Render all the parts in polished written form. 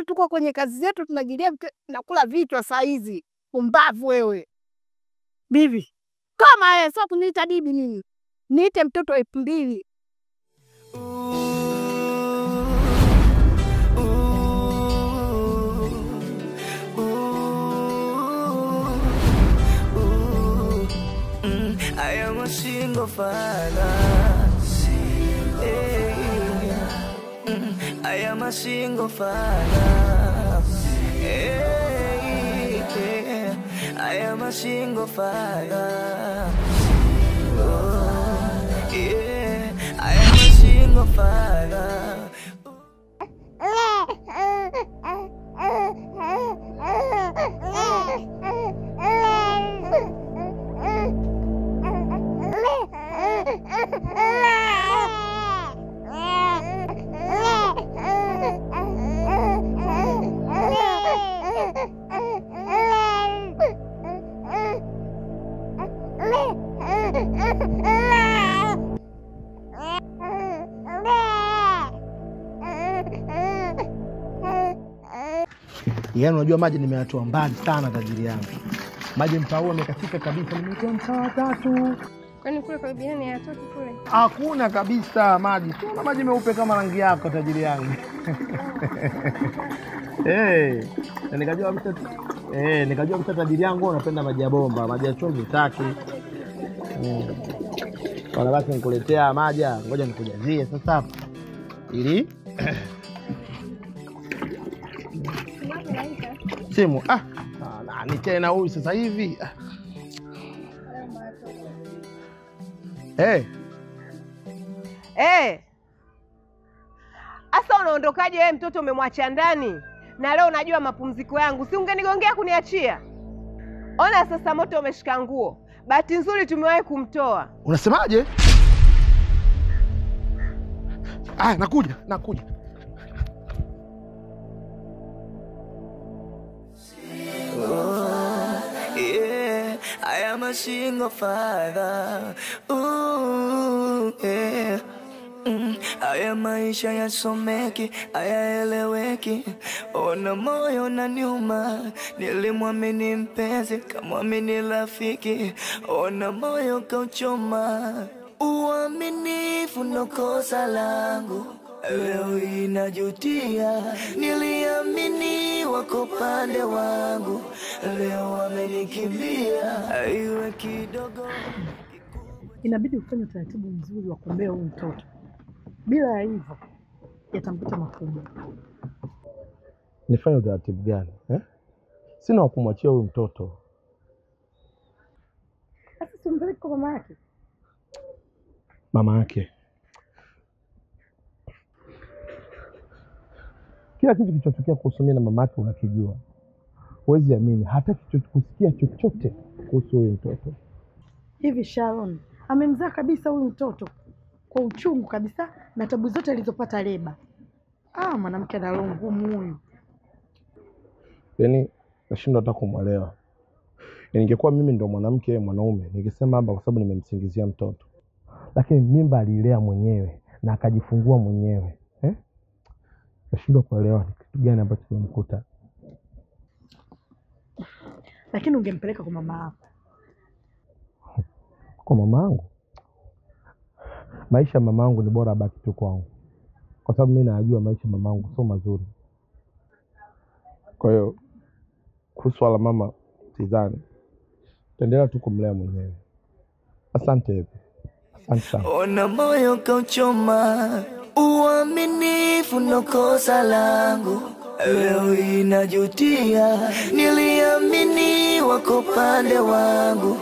wakati tuko kwenye kazi zetu tunagilia nakula vichwa saa hizi. Pumbavu wewe. Bibi. Kama yeye sio kuniita bibi nini? Niite mtoto Ipmbili. I am a single father. I am a single father. I am a single father. Oh, yeah, I am a single father. Yaani unajua maji nimeyatoa mbali sana tajiri yangu. Maji mtao umekatika kabisa, nimetoa mtaa 3. Kwani kule kwa bibi nani hayatoki kule? Hakuna kabisa maji. Sio maji meupe kama rangi yako tajiri yangu. Nikajua kabisa tajiri yangu unapenda maji ya bomba, maji ya chumvi hutaki. Wala basi nikuletea maji, ngoja nikujazie sasa hapa. Ili simu nani tena huyu sasa hivi? Asa unaondokaje wewe mtoto umemwacha ndani? Na leo unajua mapumziko yangu. Si ungenigongea kuniachia? Ona sasa moto umeshika nguo. Bahati nzuri tumewahi kumtoa. Unasemaje? Nakuja. Yeah, I am a single father. Ooh, yeah. Haya maisha yasomeki, hayaeleweki. Ona moyo unaniuma, nilimwamini mpenzi, kamwamini rafiki. Ona moyo kauchoma, uaminifu ndo kosa langu. Leo inajutia, niliamini wako pande wangu. Leo wamenikimbia, aiwe kidogo. Inabidi ufanye utaratibu mzuri wa kumbea huyu mtoto. Bila ya hivyo yatamkuta makubwa. Nifanye utaratibu gani? Sina wa kumwachia huyu mtoto. Sasa simpeleke kwa mama yake. Mama yake. Kila kitu kilichotokea kuhusu mimi na mama yake unakijua. Huwezi amini hata kusikia chochote kuhusu huyu mtoto. Hivi Sharon amemzaa kabisa huyu mtoto kwa uchungu kabisa na tabu zote alizopata Leba. Mwanamke ana roho ngumu huyu. Yaani nashindwa hata kumwelewa. Ningekuwa mimi ndo mwanamke mwanaume ningesema hapa kwa sababu nimemsingizia mtoto. Lakini mimba alilea mwenyewe na akajifungua mwenyewe. Nashindwa kuelewa ni kitu gani ambacho kimemkuta. Lakini ungempeleka kwa mama yako. Kwa mama yangu? Maisha mama yangu ni bora abaki tu kwangu. Kwa sababu mimi najua maisha mama yangu sio mazuri. Kwa hiyo kuhusu wala mama sidhani. Taendelea tu kumlea mwenyewe. Asante sana. Ona moyo kauchoma, uaminifu ndo kosa langu. Leo inajutia, niliamini wako pande wangu.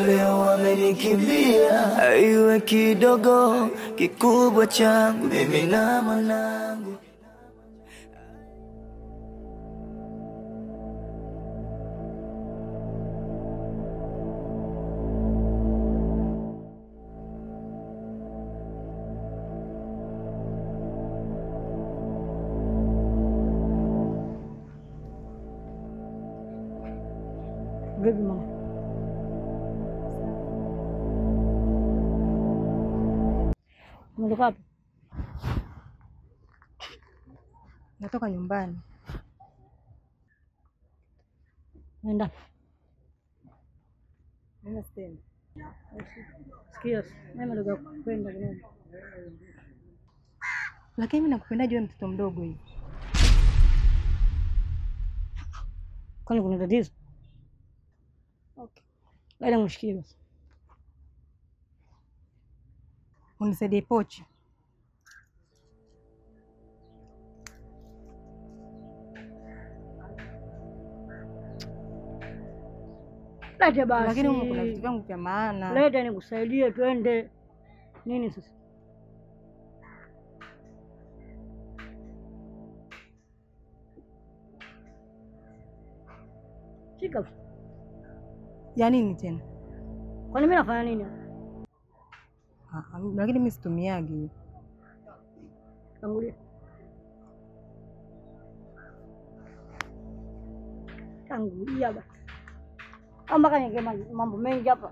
Leo wamenikimbia, aiwe kidogo kikubwa changu mimi na mwanangu. Vipi mama? Unatoka wapi? Natoka nyumbani. Nenda. Nenda stendi. Sikia, mimi nataka kwenda kidogo. Lakini mimi nakupendaje wewe mtoto mdogo hivi? Kwani kuna tatizo? Okay. Laila mshikie basi. Unisaidie pochi. Leta basi. Lakini huko kuna vitu vyangu vya maana. Leta nikusaidie twende. Nini sasa? Shika. Ya nini tena? Kwani mimi nafanya nini? Lakini mimi situmiagi. Tangulia. Tangulia basi. Kama kanyeke mambo mengi hapa.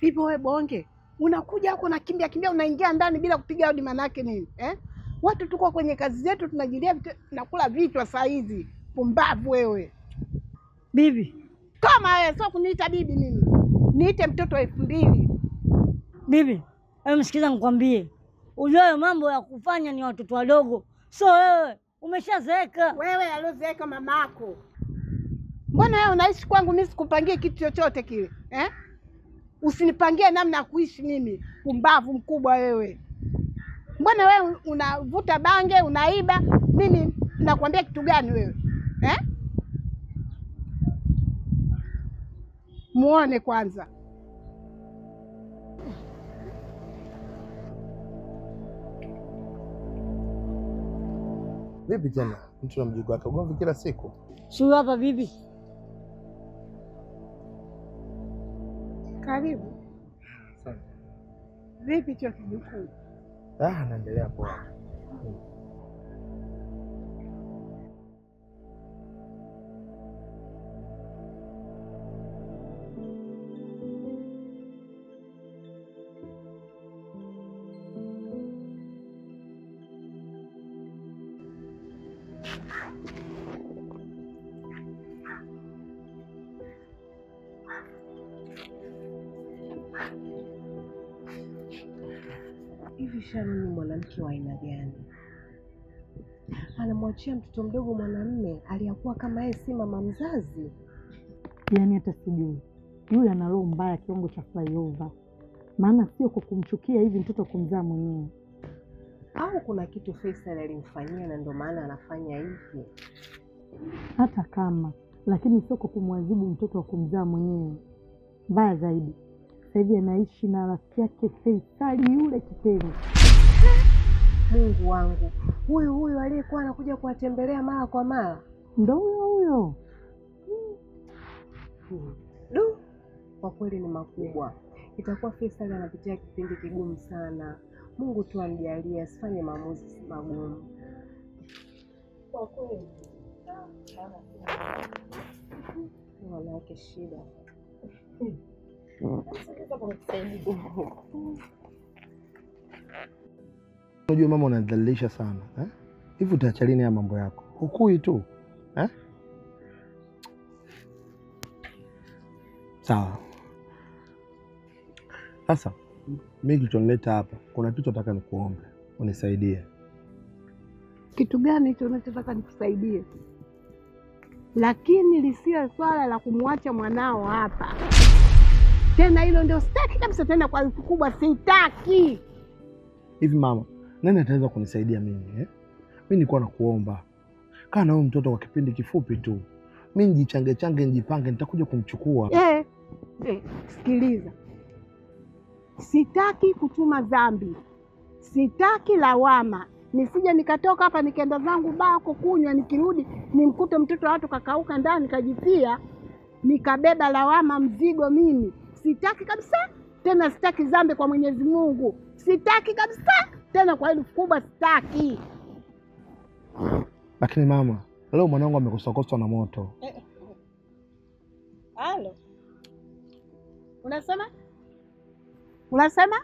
Hivyo wewe bonge, unakuja huko unakimbia kimbia unaingia ndani bila kupiga hodi, manake nini? Watu tuko kwenye kazi zetu tunajilia nakula vichwa saa hizi. Pumbavu wewe. Bibi. Kama wewe sio kuniita bibi mimi. Niite mtoto wa 2000. Bibi, hebu msikiza nikwambie. Ujue mambo ya kufanya ni watoto wadogo. So wewe umeshazeeka. Wewe aliozeeka mamako. Mbona wewe unaishi kwangu mimi sikupangie kitu chochote kile? Usinipangie namna ya kuishi mimi. Pumbavu mkubwa wewe. Mbona wewe unavuta bange, unaiba? Mimi nakwambia kitu gani wewe? Muone kwanza. Vipi tena? Mtu na mjukuu wake ugomvi kila siku? Sio hapa bibi. Karibu. Asante. Vipi cho kijukuu? Naendelea poa. Hivi Sharon ni mwanamke wa aina gani? Anamwachia mtoto mdogo mwanamume aliyakuwa kama yeye si mama mzazi? Yaani hata sijui. Yule ana roho mbaya kiwango cha flyover. Maana sio kwa kumchukia hivi mtoto kumzaa mwenyewe. Au kuna kitu Faisal alimfanyia na ndio maana anafanya hivi? Hata kama, lakini sio kwa kumwadhibu mtoto wa kumzaa mwenyewe. Mbaya zaidi. Sasa hivi anaishi na rafiki yake Faisal yule kipenzi. Mungu wangu, huyu aliyekuwa anakuja kuwatembelea mara kwa mara ndio huyo. Du, kwa kweli ni makubwa. Itakuwa Faisal anapitia kipindi kigumu sana. Mungu tu amjalie asifanye maamuzi magumu. Kwa kweli. Wanawake shida. Unajua mama unadhalilisha sana. Hivi utaacha lini ya mambo yako? Hukui tu. Sawa. Sasa mimi kilichonileta hapa, kuna kitu nataka nikuombe, unisaidie. Kitu gani hicho unachotaka nikusaidie? Lakini lisiwe swala la kumwacha mwanao hapa. Tena hilo ndio sitaki kabisa, tena kwa kubwa sitaki. Hivi mama, nani ataweza kunisaidia mimi eh? Mimi nilikuwa nakuomba kaa na huyo mtoto kwa kipindi kifupi tu. Mimi nijichange nijipange, nitakuja kumchukua. Sikiliza. Sitaki kutuma dhambi. Sitaki lawama. Nisije nikatoka hapa nikaenda zangu baa kukunywa, nikirudi nimkute mtoto wa watu kakauka ndani kajipia, nikabeba lawama mzigo mimi. Sitaki kabisa. Tena sitaki dhambi kwa Mwenyezi Mungu. Sitaki kabisa. Tena kwa hili kubwa sitaki. Lakini mama, leo mwanangu amekosakoswa na moto. Halo. Unasema? Unasema?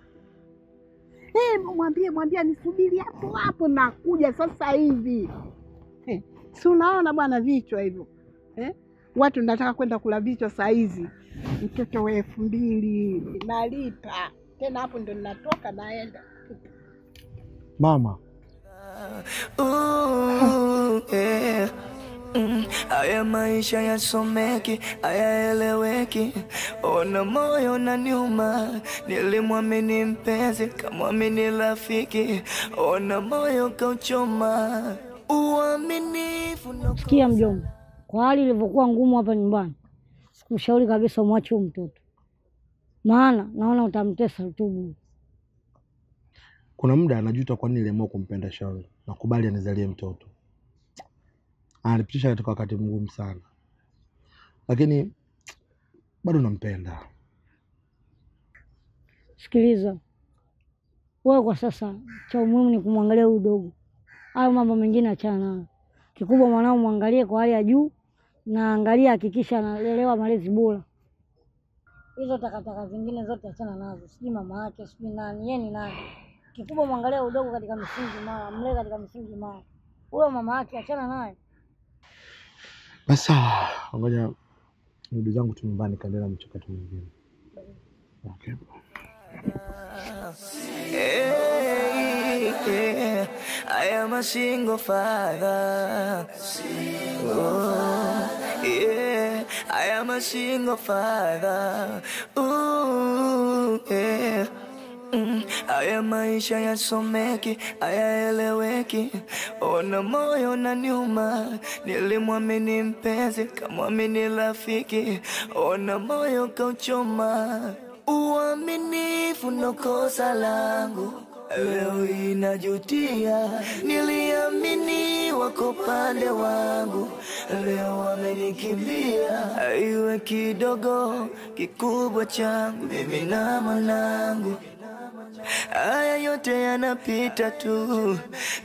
Mwambie nisubiri hapo nakuja sasa hivi. Si unaona bwana vichwa hivyo. Watu nataka kwenda kula vichwa saa hizi. Mtoto wa 2000 nalipa. Tena hapo ndo ninatoka naenda. Mama. Haya maisha yasomeki, hayaeleweki. Ona moyo na nyuma, nilimwamini mpenzi kamwamini rafiki. Ona moyo kauchoma, uaminifu na... Sikia mjomba, kwa hali ilivyokuwa ngumu hapa nyumbani, sikushauri kabisa umwache huyo mtoto, maana naona utamtesa tu. Kuna muda anajuta kwa nini niliamua kumpenda Shauri. Nakubali anizalie mtoto. Anipitisha katika wakati mgumu sana, lakini bado nampenda. Sikiliza, wewe kwa sasa cha muhimu ni kumwangalia huyu dogo. Hayo mambo mengine achana nayo. Kikubwa mwanao muangalie kwa hali ya juu, na angalia hakikisha analelewa malezi bora. Hizo takataka zingine zote achana nazo. Sijui mama yake, sijui nani, yeye ni nani. Kikubwa muangalie udogo katika msingi mama, mlee katika msingi mama. Huyo mama yake achana naye. Basi ngoja ndugu zangu tu nyumbani kaendelea mchakato mwingine. Okay. I am a single father. Oh, yeah. I am a single father. Ooh, yeah. Haya maisha yasomeki, hayaeleweki. Ona moyo na nyuma, nilimwamini mpenzi kamwamini rafiki. Ona moyo kauchoma, uaminifu ndo kosa langu. Leo inajutia, niliamini wako pande wangu. Leo wamenikimbia, iwe kidogo kikubwa changu mimi na mwanangu. Haya yote yanapita tu,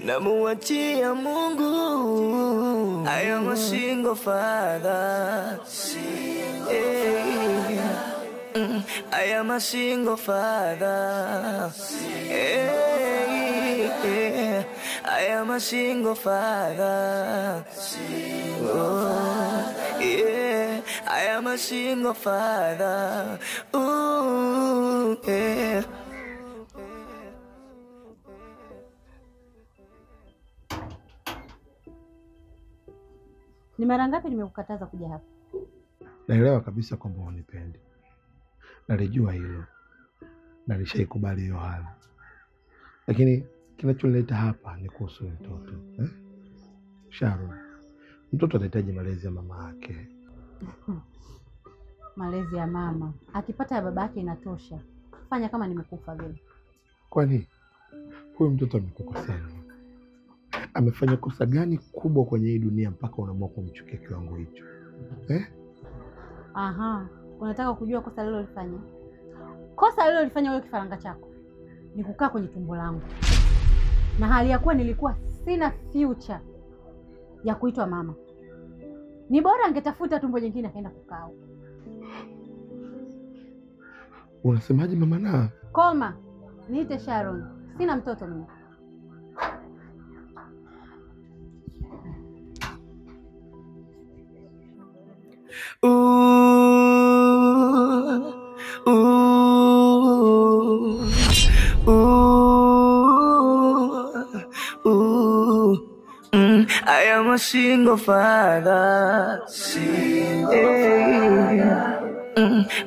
namuachia Mungu. I am a single father. I am a single father. I am a single father. Oh, yeah. I am a single father. Ooh, yeah. Ni mara ngapi nimekukataza kuja hapa? Naelewa kabisa kwamba unipendi. Nalijua hilo. Nalishaikubali hiyo hali. Lakini kinachonileta hapa ni kuhusu mtoto. Sharon, mtoto anahitaji malezi ya mama yake. Malezi ya mama. Akipata ya baba yake inatosha. Fanya kama nimekufa vile. Kwani huyu mtoto amekukosea nini? Amefanya kosa gani kubwa kwenye hii dunia mpaka unaamua kumchukia kiwango hicho? Aha, unataka kujua kosa alilolifanya? Kosa alilolifanya wewe kifaranga chako ni kukaa kwenye tumbo langu. Na hali ya kuwa nilikuwa sina future ya kuitwa mama. Ni bora angetafuta tumbo jingine akaenda kukaa. Unasemaje mama na? Koma, niite Sharon. Sina mtoto mimi. I am a single father.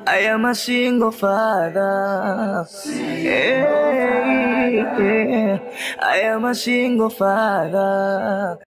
I am a single father. Yeah, I am a single father.